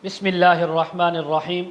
بسم اللہ الرحمن الرحیم۔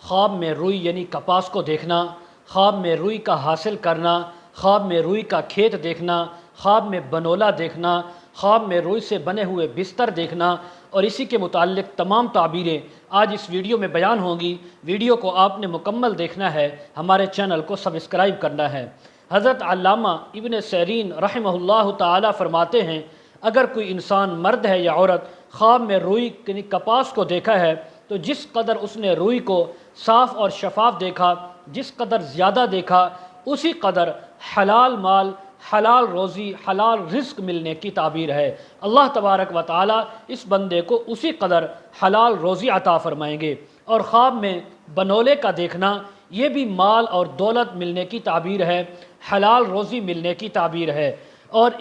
خواب میں روئی یعنی کپاس کو دیکھنا، خواب میں روئی کا حاصل کرنا، خواب میں روئی کا کھیت دیکھنا، خواب میں بنولا دیکھنا، خواب میں روئی سے بنے ہوئے بستر دیکھنا اور اسی کے متعلق تمام تعبیریں آج اس ویڈیو میں بیان ہوں گی۔ ویڈیو کو آپ نے مکمل دیکھنا ہے، ہمارے چینل کو سبسکرائب کرنا ہے۔ حضرت علامہ ابن سیرین رحمہ اللہ تعالی فرماتے ہیں، اگر کوئی انسان مرد ہے یا عورت خواب میں روئی یعنی کپاس کو دیکھا ہے تو جس قدر اس نے روئی کو صاف اور شفاف دیکھا، جس قدر زیادہ دیکھا، اسی قدر حلال مال، حلال روزی، حلال رزق ملنے کی تعبیر ہے۔ اللہ تبارک و تعالی اس بندے کو اسی قدر حلال روزی عطا فرمائیں گے۔ اور خواب میں بنولے کا دیکھنا یہ بھی مال اور دولت ملنے کی تعبیر ہے، حلال روزی ملنے کی تعبیر ہے۔ اور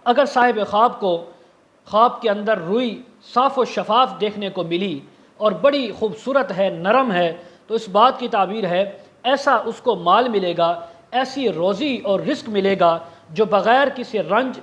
اگر صاحب خواب کو خواب کے اندر روئی صاف و شفاف دیکھنے کو ملی اور بڑی خوبصورت ہے، نرم ہے، تو اس بات کی تعبیر ہے ایسا اس کو مال ملے گا، ایسی روزی اور رزق ملے گا جو بغیر کسی رنج،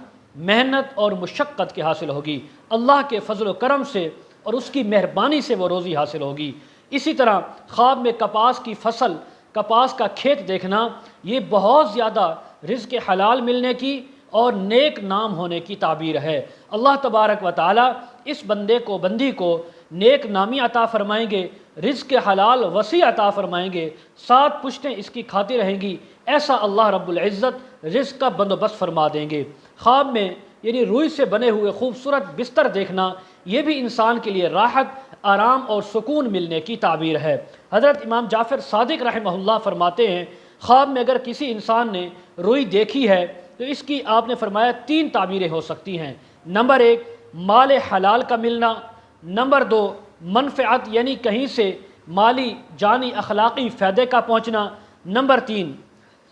محنت اور مشقت کے حاصل ہوگی۔ اللہ کے فضل و کرم سے اور اس کی مہربانی سے وہ روزی حاصل ہوگی۔ اسی طرح خواب میں کپاس کی فصل، کپاس کا کھیت دیکھنا یہ بہت زیادہ رزق حلال ملنے کی اور نیک نام ہونے کی تعبیر ہے۔ اللہ تبارک و تعالی اس بندے کو، بندی کو نیک نامی عطا فرمائیں گے، رزق حلال وسیع عطا فرمائیں گے، 7 پشتیں اس کی کھاتی رہیں گی، ایسا اللہ رب العزت رزق کا بندوبست فرما دیں گے۔ خواب میں یعنی روئی سے بنے ہوئے خوبصورت بستر دیکھنا یہ بھی انسان کے لیے راحت، آرام اور سکون ملنے کی تعبیر ہے۔ حضرت امام جعفر صادق رحمہ اللہ فرماتے ہیں، خواب میں اگر کسی انسان نے روئی دیکھی ہے تو اس کی آپ نے فرمایا 3 تعبیریں ہو سکتی ہیں۔ نمبر 1 مال حلال کا ملنا، نمبر 2 منفعت یعنی کہیں سے مالی، جانی، اخلاقی فائدے کا پہنچنا، نمبر 3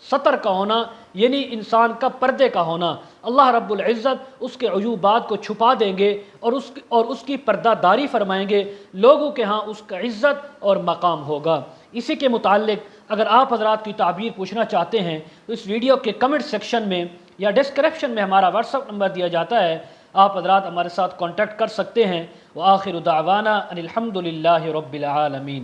ستر کا ہونا یعنی انسان کا پردے کا ہونا۔ اللہ رب العزت اس کے عیوبات کو چھپا دیں گے اور اس کی پردہ داری فرمائیں گے، لوگوں کے ہاں اس کا عزت اور مقام ہوگا۔ اسی کے متعلق اگر آپ حضرات کی تعبیر پوچھنا چاہتے ہیں تو اس ویڈیو کے کمنٹ سیکشن میں یا ڈسکرپشن میں ہمارا واٹس ایپ نمبر دیا جاتا ہے، آپ حضرات ہمارے ساتھ کانٹیکٹ کر سکتے ہیں۔ وآخر دعوانا ان الحمد للہ رب العالمین۔